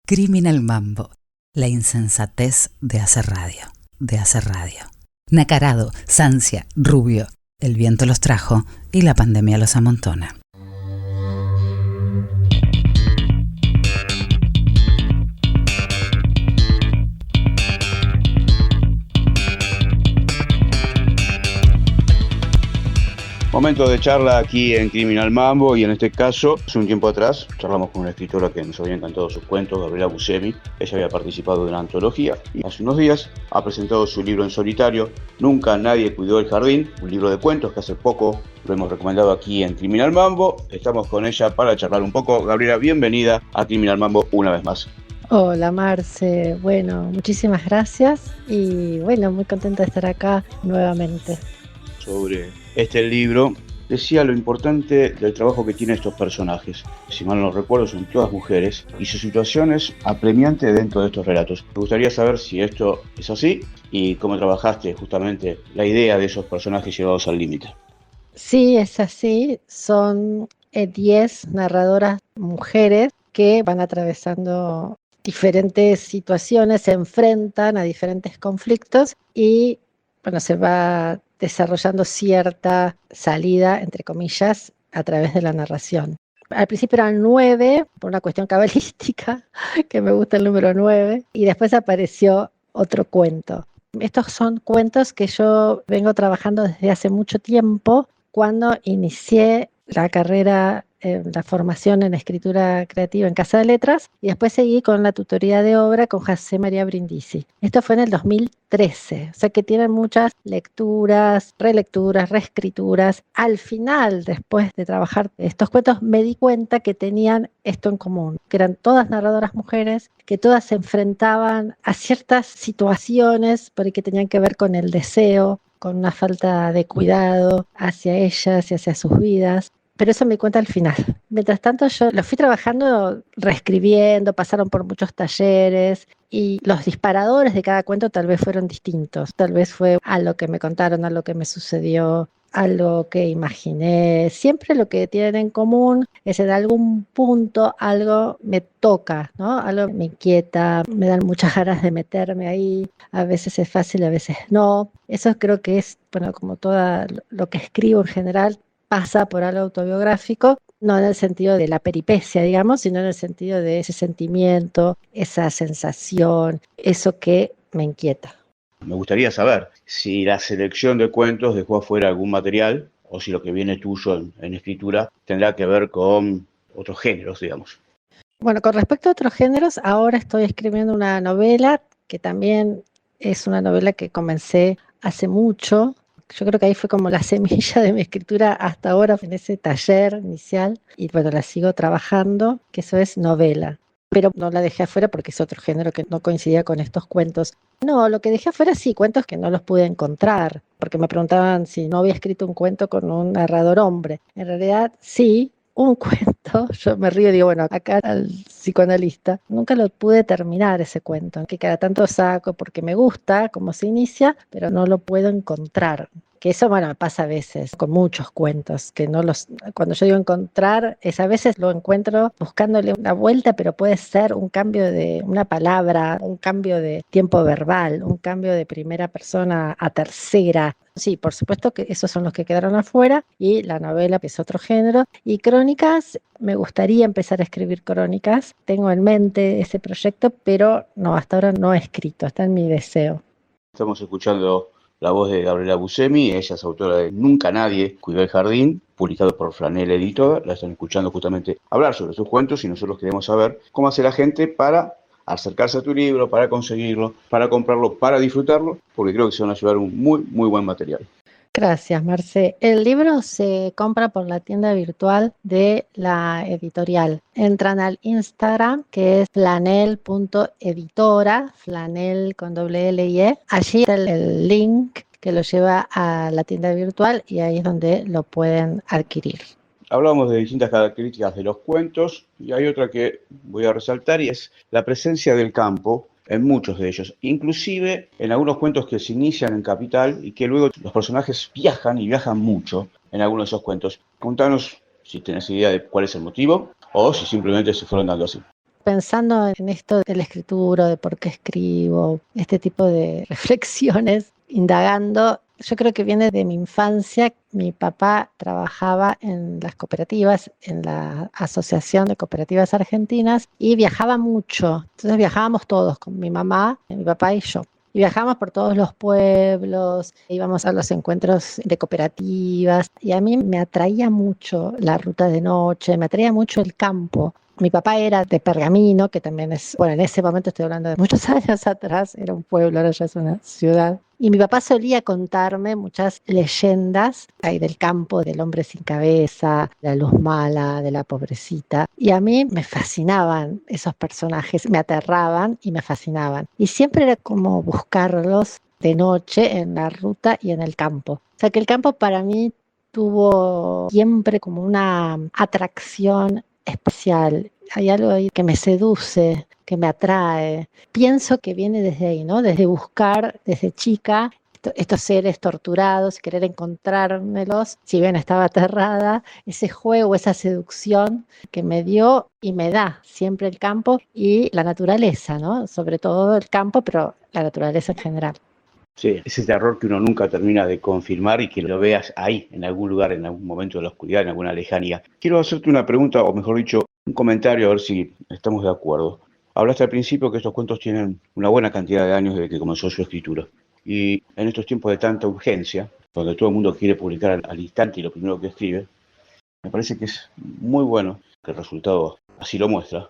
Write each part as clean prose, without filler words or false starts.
Criminal Mambo, la insensatez de hacer radio, Nacarado, Sancia, Rubio, el viento los trajo y la pandemia los amontona. Momento de charla aquí en Criminal Mambo, y en este caso, hace un tiempo atrás, charlamos con una escritora que nos había encantado sus cuentos, Gabriela Buscemi. Ella había participado de una antología y hace unos días ha presentado su libro en solitario, Nunca nadie cuidó el jardín, un libro de cuentos que hace poco lo hemos recomendado aquí en Criminal Mambo. Estamos con ella para charlar un poco. Gabriela, bienvenida a Criminal Mambo una vez más. Hola Marce, bueno, muchísimas gracias y bueno, muy contenta de estar acá nuevamente. Sobre este libro, decía lo importante del trabajo que tienen estos personajes. Si mal no recuerdo, son todas mujeres y su situación es apremiante dentro de estos relatos. Me gustaría saber si esto es así y cómo trabajaste justamente la idea de esos personajes llevados al límite. Sí, es así, son 10 narradoras mujeres que van atravesando diferentes situaciones, se enfrentan a diferentes conflictos y bueno, se va desarrollando cierta salida, entre comillas, a través de la narración. Al principio eran 9, por una cuestión cabalística, que me gusta el número 9, y después apareció otro cuento. Estos son cuentos que yo vengo trabajando desde hace mucho tiempo, cuando inicié la carrera, la formación en escritura creativa en Casa de Letras, y después seguí con la tutoría de obra con José María Brindisi. Esto fue en el 2013, o sea que tienen muchas lecturas, relecturas, reescrituras. Al final, después de trabajar estos cuentos, me di cuenta que tenían esto en común, que eran todas narradoras mujeres, que todas se enfrentaban a ciertas situaciones porque tenían que ver con el deseo, con una falta de cuidado hacia ellas y hacia sus vidas. Pero eso me di cuenta al final. Mientras tanto yo lo fui trabajando, reescribiendo, pasaron por muchos talleres y los disparadores de cada cuento tal vez fueron distintos. Tal vez fue a lo que me contaron, a lo que me sucedió, a lo que imaginé. Siempre lo que tienen en común es en algún punto algo me toca, ¿no? Algo me inquieta, me dan muchas ganas de meterme ahí. A veces es fácil, a veces no. Eso creo que es, bueno, como todo lo que escribo en general, pasa por algo autobiográfico, no en el sentido de la peripecia, digamos, sino en el sentido de ese sentimiento, esa sensación, eso que me inquieta. Me gustaría saber si la selección de cuentos dejó afuera algún material o si lo que viene tuyo en escritura tendrá que ver con otros géneros, digamos. Bueno, con respecto a otros géneros, ahora estoy escribiendo una novela que también es una novela que comencé hace mucho. Yo creo que ahí fue como la semilla de mi escritura hasta ahora, en ese taller inicial, y bueno, la sigo trabajando, que eso es novela. Pero no la dejé afuera porque es otro género que no coincidía con estos cuentos. No, lo que dejé afuera sí, cuentos que no los pude encontrar, porque me preguntaban si no había escrito un cuento con un narrador hombre. En realidad sí, un cuento, yo me río y digo, bueno, acá al psicoanalista, nunca lo pude terminar ese cuento, que cada tanto saco porque me gusta cómo se inicia, pero no lo puedo encontrar. Que eso, bueno, me pasa a veces con muchos cuentos, que no los, cuando yo digo encontrar, es a veces lo encuentro buscándole una vuelta, pero puede ser un cambio de una palabra, un cambio de tiempo verbal, un cambio de primera persona a tercera. Sí, por supuesto que esos son los que quedaron afuera, y la novela, que es otro género, y crónicas, me gustaría empezar a escribir crónicas, tengo en mente ese proyecto, pero no, hasta ahora no he escrito, está en mi deseo. Estamos escuchando la voz de Gabriela Buscemi. Ella es autora de Nunca nadie cuidó el jardín, publicado por Flanell Editor. La están escuchando justamente hablar sobre sus cuentos y nosotros queremos saber cómo hace la gente para acercarse a tu libro, para conseguirlo, para comprarlo, para disfrutarlo, porque creo que se van a llevar un muy, muy buen material. Gracias, Marce. El libro se compra por la tienda virtual de la editorial. Entran al Instagram, que es flanell.editora, flanell con doble L y E. Allí está el link que lo lleva a la tienda virtual y ahí es donde lo pueden adquirir. Hablamos de distintas características de los cuentos y hay otra que voy a resaltar y es la presencia del campo en muchos de ellos, inclusive en algunos cuentos que se inician en Capital y que luego los personajes viajan y viajan mucho en algunos de esos cuentos. Contanos si tenés idea de cuál es el motivo o si simplemente se fueron dando así. pensando en esto de la escritura, de por qué escribo, este tipo de reflexiones, indagando, yo creo que viene de mi infancia. Mi papá trabajaba en las cooperativas, en la Asociación de Cooperativas Argentinas, y viajaba mucho. Entonces viajábamos todos, con mi mamá, mi papá y yo. Y viajábamos por todos los pueblos, íbamos a los encuentros de cooperativas, y a mí me atraía mucho la ruta de noche, me atraía mucho el campo. Mi papá era de Pergamino, que también es, bueno, en ese momento estoy hablando de muchos años atrás, era un pueblo, ahora ya es una ciudad. Y mi papá solía contarme muchas leyendas ahí del campo, del hombre sin cabeza, de la luz mala, de la pobrecita. Y a mí me fascinaban esos personajes, me aterraban y me fascinaban. Y siempre era como buscarlos de noche en la ruta y en el campo. O sea que el campo para mí tuvo siempre como una atracción especial. Hay algo ahí que me seduce, que me atrae. Pienso que viene desde ahí, ¿no? Desde buscar, desde chica, estos seres torturados, querer encontrármelos, si bien estaba aterrada, ese juego, esa seducción que me dio y me da siempre el campo y la naturaleza, ¿no? Sobre todo el campo, pero la naturaleza en general. Sí, ese terror que uno nunca termina de confirmar y que lo veas ahí, en algún lugar, en algún momento de la oscuridad, en alguna lejanía. Quiero hacerte una pregunta, o mejor dicho, un comentario, a ver si estamos de acuerdo. Hablaste al principio que estos cuentos tienen una buena cantidad de años desde que comenzó su escritura. Y en estos tiempos de tanta urgencia, donde todo el mundo quiere publicar al instante y lo primero que escribe, me parece que es muy bueno, que el resultado así lo muestra,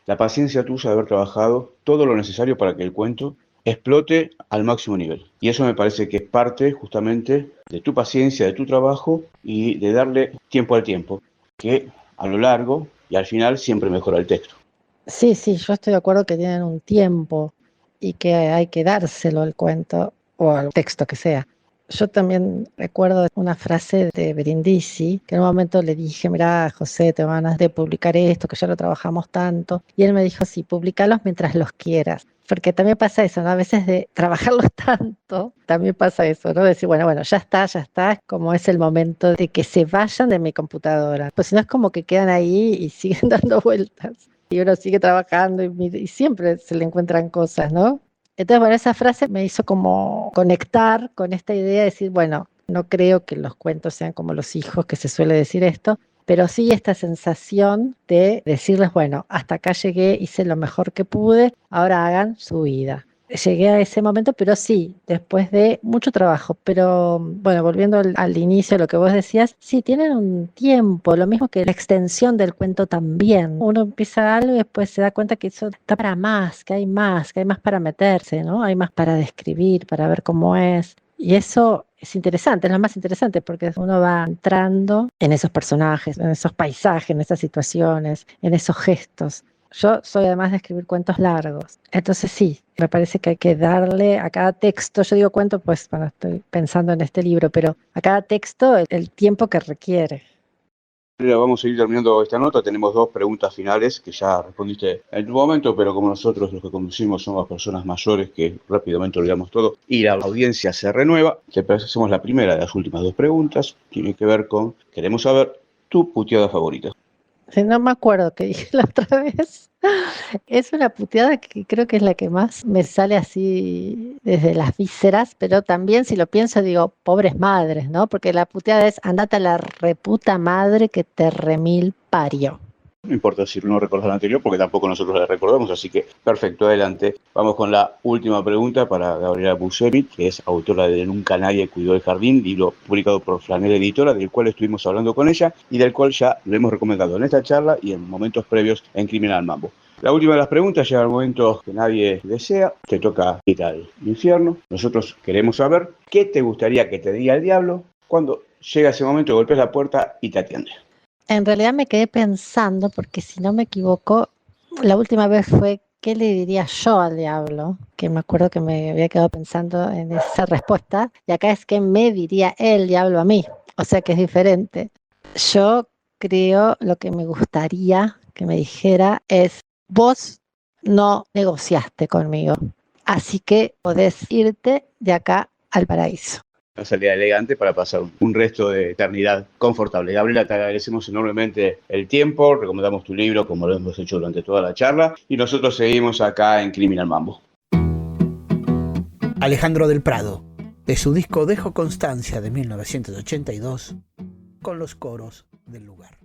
la paciencia tuya de haber trabajado todo lo necesario para que el cuento explote al máximo nivel. Y eso me parece que es parte justamente de tu paciencia, de tu trabajo y de darle tiempo al tiempo, que a lo largo y al final siempre mejora el texto. Sí, sí, yo estoy de acuerdo que tienen un tiempo y que hay que dárselo al cuento o al texto que sea. Yo también recuerdo una frase de Brindisi, que en un momento le dije, mirá, José, te van a de publicar esto, que ya lo trabajamos tanto. Y él me dijo, sí, publicalos mientras los quieras. Porque también pasa eso, ¿no? A veces de trabajarlos tanto, también pasa eso, ¿no? Decir, bueno, ya está, como es el momento de que se vayan de mi computadora. Pues si no es como que quedan ahí y siguen dando vueltas. Y uno sigue trabajando y siempre se le encuentran cosas, ¿no? Entonces, bueno, esa frase me hizo como conectar con esta idea de decir, bueno, no creo que los cuentos sean como los hijos, que se suele decir esto, pero sí esta sensación de decirles, bueno, hasta acá llegué, hice lo mejor que pude, ahora hagan su vida. Llegué a ese momento, pero sí, después de mucho trabajo. Pero bueno, volviendo al inicio, lo que vos decías, sí, tienen un tiempo, lo mismo que la extensión del cuento también. Uno empieza algo y después se da cuenta que eso está para más, que hay más para meterse, ¿no? Hay más para describir, para ver cómo es. Y eso es interesante, es lo más interesante porque uno va entrando en esos personajes, en esos paisajes, en esas situaciones, en esos gestos. Yo soy además de escribir cuentos largos, entonces sí, me parece que hay que darle a cada texto, yo digo cuento pues cuando estoy pensando en este libro, pero a cada texto el tiempo que requiere. Vamos a ir terminando esta nota. Tenemos dos preguntas finales que ya respondiste en tu momento, pero como nosotros los que conducimos somos personas mayores que rápidamente olvidamos todo y la audiencia se renueva, te hacemos la primera de las últimas dos preguntas. Tiene que ver con, queremos saber tu puteada favorita. Si no me acuerdo qué dije la otra vez. Es una puteada que creo que es la que más me sale así desde las vísceras, pero también si lo pienso digo, pobres madres, ¿no? Porque la puteada es andate a la reputa madre que te remil parió. No importa si no recuerdas la anterior, porque tampoco nosotros la recordamos, así que perfecto, adelante. Vamos con la última pregunta para Gabriela Buscemi, que es autora de Nunca nadie cuidó el jardín, libro publicado por Flanel Editora, del cual estuvimos hablando con ella y del cual ya lo hemos recomendado en esta charla y en momentos previos en Criminal Mambo. La última de las preguntas llega al momento que nadie desea, te toca ir al infierno. Nosotros queremos saber qué te gustaría que te diga el diablo cuando llega ese momento, golpeas la puerta y te atiende. En realidad me quedé pensando, porque si no me equivoco, la última vez fue ¿qué le diría yo al diablo? Que me acuerdo que me había quedado pensando en esa respuesta. Y acá es ¿qué me diría el diablo a mí? O sea que es diferente. Yo creo lo que me gustaría que me dijera es, vos no negociaste conmigo, así que podés irte de acá al paraíso. una salida elegante para pasar un resto de eternidad confortable. Gabriela, te agradecemos enormemente el tiempo, recomendamos tu libro como lo hemos hecho durante toda la charla y nosotros seguimos acá en Criminal Mambo. Alejandro del Prado, de su disco Dejo Constancia de 1982, con los coros del lugar.